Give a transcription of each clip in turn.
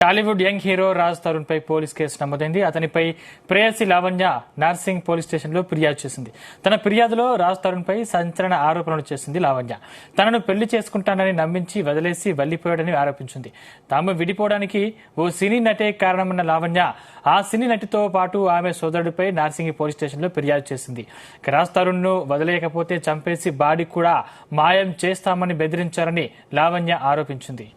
Tollywood young hero Raj Tarun పై police case నమోదైంది. అతనిపై ప్రేయసి లావణ్య నార్సింగ్ పోలీస్ స్టేషన్ లో ఫిర్యాదు చేసింది. తన ఫిర్యాదులో రాజ్ తరుణ్ పై సంచలన ఆరోపణలు చేసింది లావణ్య. తనను పెళ్లి చేసుకుంటానని నమ్మించి వదిలేసి వెళ్లిపోయాడని ఆరోపించింది. తాము విడిపోవడానికి ఓ సినీ నటే కారణమన్న లావణ్య ఆ సినీ నటితో పాటు ఆమె సోదరుడిపై నార్సింగ్ పోలీస్ స్టేషన్ లో ఫిర్యాదు చేసింది. రాజ్ తరుణ్ ను వదిలేయకపోతే చంపేసి బాడీ కూడా మాయం చేస్తామని బెదిరించారని లావణ్య ఆరోపించింది.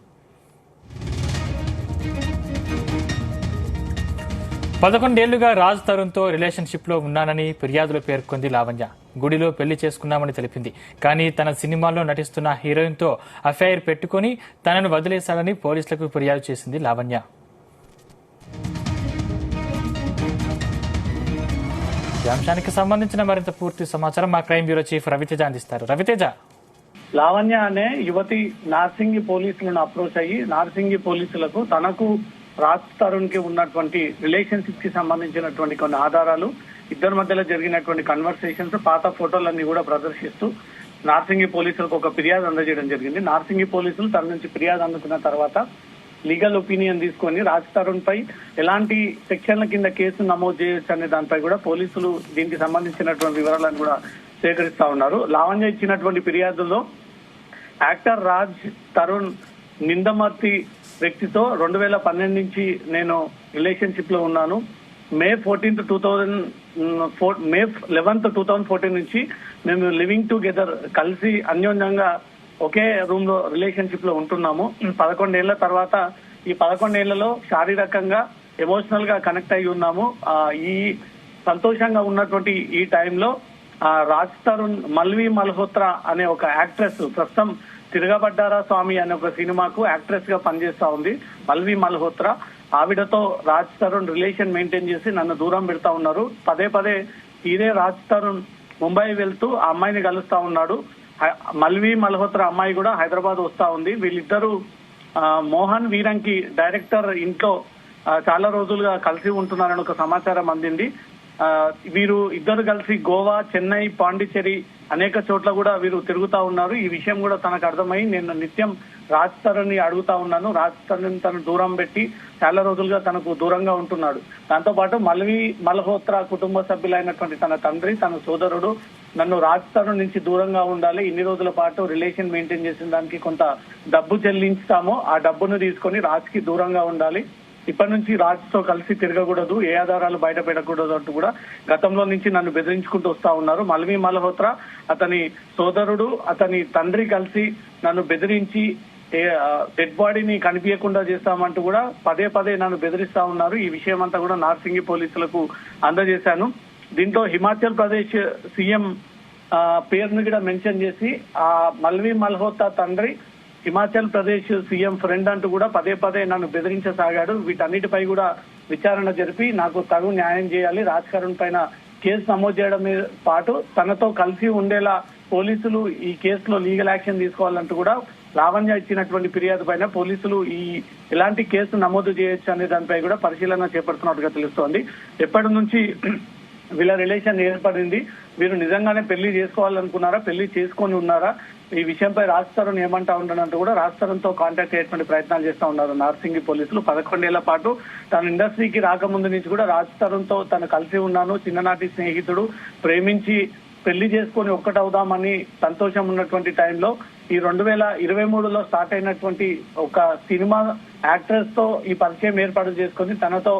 11 ఏళ్లుగా రాజ్ తరుణ్ తో రిలేషన్షిప్ లో ఉన్నానని ఫిర్యాదులో పేర్కొంది లావణ్య. గుడిలో పెళ్లి చేసుకున్నామని తెలిపింది. కానీ తన సినిమాల్లో నటిస్తున్న హీరోయిన్ తో అఫైర్ పెట్టుకుని తనను వదిలేశాడని పోలీసులకు ఫిర్యాదు చేసింది లావణ్య. ఈ అంశానికి సంబంధించిన మరింత పూర్తి సమాచారం మా క్రైమ్ బ్యూరో చీఫ్ రవితేజ అందిస్తారు. రవితేజ, లావణ్య అనే యువతి నార్సింగి పోలీసులను అప్రోచ్ అయ్యి నార్సింగి పోలీసులకు తనకు రాజ్ తరుణ్ కి ఉన్నటువంటి రిలేషన్షిప్ కి సంబంధించినటువంటి కొన్ని ఆధారాలు, ఇద్దరి మధ్యలో జరిగినటువంటి కన్వర్సేషన్స్, పాత ఫోటోలన్నీ కూడా ప్రదర్శిస్తూ నార్సింగి పోలీసులకు ఒక ఫిర్యాదు అందజేయడం జరిగింది. నార్సింగి పోలీసులు తన నుంచి ఫిర్యాదు అందుకున్న తర్వాత లీగల్ ఒపీనియన్ తీసుకొని రాజ్ తరుణ్ పై ఎలాంటి సెక్షన్ల కింద కేసు నమోదు చేయొచ్చు అనే దానిపై కూడా పోలీసులు దీనికి సంబంధించినటువంటి వివరాలను కూడా సేకరిస్తా ఉన్నారు. లావణ్య ఇచ్చినటువంటి ఫిర్యాదులో యాక్టర్ రాజ్ తరుణ్ నిందమర్తి వ్యక్తితో 2012 నుంచి నేను రిలేషన్షిప్ లో ఉన్నాను. మే 11th 2014 నుంచి మేము లివింగ్ టుగెదర్ కలిసి అన్యోన్యంగా ఒకే రూమ్ లో రిలేషన్షిప్ లో ఉంటున్నాము. 11 ఏళ్ల తర్వాత ఈ 11 ఏళ్లలో శారీరకంగా ఎమోషనల్ గా కనెక్ట్ అయి ఉన్నాము. ఈ సంతోషంగా ఉన్నటువంటి ఈ టైంలో రాజ్ తరుణ్ మల్వి మల్హోత్రా అనే ఒక యాక్ట్రెస్ ప్రస్తుతం తిరగబడ్డారా స్వామి అనే ఒక సినిమాకు యాక్ట్రెస్ గా పనిచేస్తా ఉంది మల్వి మల్హోత్రా. ఆవిడతో రాజ్ తరుణ్ రిలేషన్ మెయింటైన్ చేసి నన్ను దూరం పెడతా ఉన్నారు. పదే పదే ఇదే రాజ్ తరుణ్ ముంబై వెళ్తూ ఆ అమ్మాయిని కలుస్తా ఉన్నాడు. మల్వి మల్హోత్రా అమ్మాయి కూడా హైదరాబాద్ వస్తా ఉంది. వీళ్ళిద్దరూ మోహన్ వీరంకి డైరెక్టర్ ఇంట్లో చాలా రోజులుగా కలిసి ఉంటున్నారని ఒక సమాచారం అందింది. వీరు ఇద్దరు కలిసి గోవా, చెన్నై, పాండిచ్చేరి అనేక చోట్ల కూడా వీరు తిరుగుతా ఉన్నారు. ఈ విషయం కూడా తనకు అర్థమై నేను నిత్యం రాజ్ తరుణ్ ని అడుగుతా ఉన్నాను. రాజ్ తరుణ్ తను దూరం పెట్టి చాలా రోజులుగా తనకు దూరంగా ఉంటున్నాడు. దాంతో పాటు మల్వి మల్హోత్రా కుటుంబ సభ్యులైనటువంటి తన తండ్రి, తన సోదరుడు నన్ను రాజ్ తరుణ్ నుంచి దూరంగా ఉండాలి, ఇన్ని రోజుల పాటు రిలేషన్ మెయింటైన్ చేసిన దానికి కొంత డబ్బు చెల్లించుతాము, ఆ డబ్బును తీసుకొని రాజ్ కి దూరంగా ఉండాలి, ఇప్పటి నుంచి రాజ్ తో కలిసి తిరగకూడదు, ఏ ఆధారాలు బయట పెట్టకూడదు అంటూ కూడా గతంలో నుంచి నన్ను బెదిరించుకుంటూ వస్తా ఉన్నారు. మల్వి మల్హోత్రా, అతని సోదరుడు, అతని తండ్రి కలిసి నన్ను బెదిరించి డెడ్ బాడీని కనిపించకుండా చేస్తామంటూ కూడా పదే పదే నన్ను బెదిరిస్తా ఉన్నారు. ఈ విషయం అంతా కూడా నార్సింగి పోలీసులకు అందజేశాను. దీంతో హిమాచల్ ప్రదేశ్ సీఎం పేరును కూడా మెన్షన్ చేసి ఆ మల్వి మల్హోత్రా తండ్రి హిమాచల్ ప్రదేశ్ సీఎం ఫ్రెండ్ అంటూ కూడా పదే పదే నన్ను బెదిరించసాగాడు. వీటన్నిటిపై కూడా విచారణ జరిపి నాకు తగు న్యాయం చేయాలి, రాజ్ తరుణ్ పైన కేసు నమోదు చేయడమే పాటు తనతో కలిసి ఉండేలా పోలీసులు ఈ కేసులో లీగల్ యాక్షన్ తీసుకోవాలంటూ కూడా లావణ్య ఇచ్చినటువంటి ఫిర్యాదు పైన పోలీసులు ఎలాంటి కేసు నమోదు చేయొచ్చు అనే దానిపై కూడా పరిశీలన చేపడుతున్నట్టుగా తెలుస్తోంది. ఎప్పటి నుంచి వీళ్ళ రిలేషన్ ఏర్పడింది, వీరు నిజంగానే పెళ్లి చేసుకోవాలనుకున్నారా, పెళ్లి చేసుకొని ఉన్నారా, ఈ విషయంపై రాజ్ తరుణ్ ఏమంటా ఉంటానంటూ కూడా రాజ్ తరుణ్ తో కాంటాక్ట్ అయ్యేటువంటి ప్రయత్నాలు చేస్తా ఉన్నారు నార్సింగి పోలీసులు. 11 ఏళ్ల పాటు తన ఇండస్ట్రీకి రాకముందు నుంచి కూడా రాజ్ తరుణ్ తో తను కలిసి ఉన్నాను, చిన్ననాటి స్నేహితుడు, ప్రేమించి పెళ్లి చేసుకొని ఒక్కటవుదామని సంతోషం ఉన్నటువంటి టైంలో ఈ 2023లో స్టార్ట్ అయినటువంటి ఒక సినిమా యాక్ట్రెస్ తో ఈ పరిచయం ఏర్పాటు చేసుకొని తనతో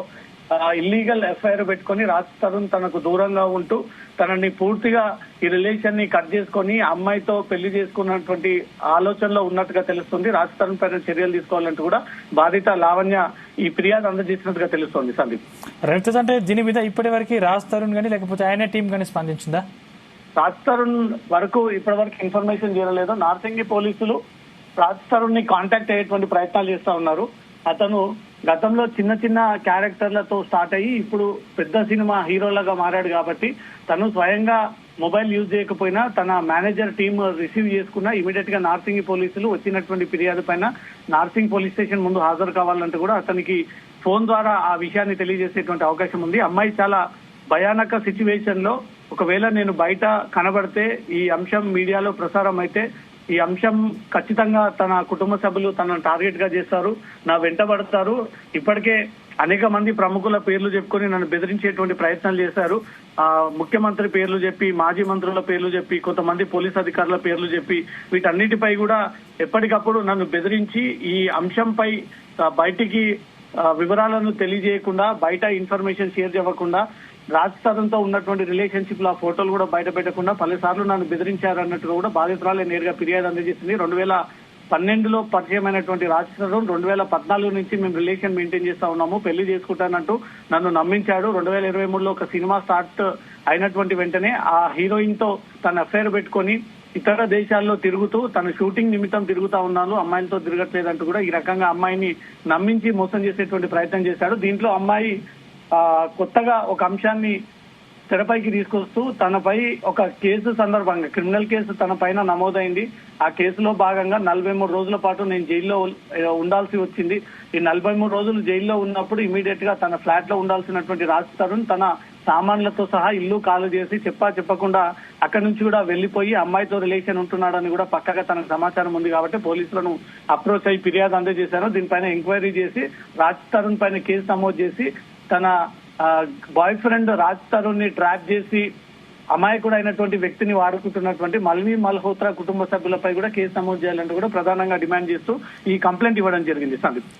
ఇల్లీగల్ ఎఫ్ఐఆర్ పెట్టుకొని రాజ్ తరుణ్ తనకు దూరంగా ఉంటూ తనని పూర్తిగా ఈ రిలేషన్ ని కట్ చేసుకొని అమ్మాయితో పెళ్లి చేసుకున్నటువంటి ఆలోచనలో ఉన్నట్టుగా తెలుస్తుంది. రాజ్ తరుణ్ పైన చర్యలు తీసుకోవాలంటూ కూడా బాధిత లావణ్య ఈ ఫిర్యాదు అందజేసినట్టుగా తెలుస్తోంది. సందీప్, రైతు అంటే దీని మీద ఇప్పటి వరకు రాజ్ తరుణ్ గానీ లేకపోతే ఆయన టీం గానీ స్పందించిందా? రాజ్ తరుణ్ వరకు ఇప్పటి వరకు ఇన్ఫర్మేషన్ చేయలేదు. నార్సింగి పోలీసులు రాజ్ తరుణ్ ని కాంటాక్ట్ అయ్యేటువంటి ప్రయత్నాలు చేస్తా ఉన్నారు. అతను గతంలో చిన్న చిన్న క్యారెక్టర్లతో స్టార్ట్ అయ్యి ఇప్పుడు పెద్ద సినిమా హీరోలాగా మారాడు కాబట్టి తను స్వయంగా మొబైల్ యూజ్ చేయకపోయినా తన మేనేజర్ టీమ్ రిసీవ్ చేసుకున్నా ఇమీడియట్ గా నార్సింగి పోలీసులు వచ్చినటువంటి ఫిర్యాదు పైన నార్సింగ్ పోలీస్ స్టేషన్ ముందు హాజరు కావాలంటూ కూడా అతనికి ఫోన్ ద్వారా ఆ విషయాన్ని తెలియజేసేటువంటి అవకాశం ఉంది. అమ్మాయి చాలా భయానక సిచ్యువేషన్ లో ఒకవేళ నేను బయట కనబడితే ఈ అంశం మీడియాలో ప్రసారం అయితే ఈ అంశం ఖచ్చితంగా తన కుటుంబ సభ్యులు తనను టార్గెట్ గా చేస్తారు, నా వెంటబడతారు. ఇప్పటికే అనేక మంది ప్రముఖుల పేర్లు చెప్పుకొని నన్ను బెదిరించేటువంటి ప్రయత్నాలు చేశారు. ముఖ్యమంత్రి పేర్లు చెప్పి, మాజీ మంత్రుల పేర్లు చెప్పి, కొంతమంది పోలీస్ అధికారుల పేర్లు చెప్పి, వీటన్నిటిపై కూడా ఎప్పటికప్పుడు నన్ను బెదిరించి ఈ అంశంపై బయటికి వివరాలను తెలియజేయకుండా, బయట ఇన్ఫర్మేషన్ షేర్ చేయకుండా, రాజ్ తరుణ్ తో ఉన్నటువంటి రిలేషన్షిప్ లో ఫోటోలు కూడా బయట పెట్టకుండా పలుసార్లు నన్ను బెదిరించారన్నట్టుగా కూడా బాధితురాలే నేరుగా ఫిర్యాదు అందజేసింది. 2012లో పరిచయమైనటువంటి రాజ్ తరుణ్ 2014 నుంచి మేము రిలేషన్ మెయింటైన్ చేస్తా ఉన్నాము, పెళ్లి చేసుకుంటానంటూ నన్ను నమ్మించాడు. 2023లో ఒక సినిమా స్టార్ట్ అయినటువంటి వెంటనే ఆ హీరోయిన్ తో తన అఫైర్ పెట్టుకొని ఇతర దేశాల్లో తిరుగుతూ తన షూటింగ్ నిమిత్తం తిరుగుతా ఉన్నాను, అమ్మాయిలతో తిరగట్లేదంటూ కూడా ఈ రకంగా అమ్మాయిని నమ్మించి మోసం చేసేటువంటి ప్రయత్నం చేశాడు. దీంట్లో అమ్మాయి కొత్తగా ఒక అంశాన్ని తెరపైకి తీసుకొస్తూ తనపై ఒక కేసు సందర్భంగా క్రిమినల్ కేసు తన పైన నమోదైంది. ఆ కేసులో భాగంగా 43 రోజుల పాటు నేను జైల్లో ఉండాల్సి వచ్చింది. ఈ 43 రోజులు జైల్లో ఉన్నప్పుడు ఇమీడియట్ గా తన ఫ్లాట్ లో ఉండాల్సినటువంటి రాజ్ తరుణ్ తన సామాన్లతో సహా ఇల్లు ఖాళీ చేసి చెప్పకుండా అక్కడి నుంచి కూడా వెళ్లిపోయి అమ్మాయితో రిలేషన్ ఉంటున్నాడని కూడా పక్కగా తనకు సమాచారం ఉంది కాబట్టి పోలీసులను అప్రోచ్ అయి ఫిర్యాదు అందజేశారు. దీనిపైన ఎంక్వైరీ చేసి రాజ్ తరుణ్ పైన కేసు నమోదు చేసి తన బాయ్ ఫ్రెండ్ రాజ్ తరుణ్ ని ట్రాప్ చేసి అమాయకుడు అయినటువంటి వ్యక్తిని వాడుకుంటున్నటువంటి మల్ని మల్హోత్రా కుటుంబ సభ్యులపై కూడా కేసు నమోదు చేయాలంటూ కూడా ప్రధానంగా డిమాండ్ చేస్తూ ఈ కంప్లైంట్ ఇవ్వడం జరిగింది. సందీప్.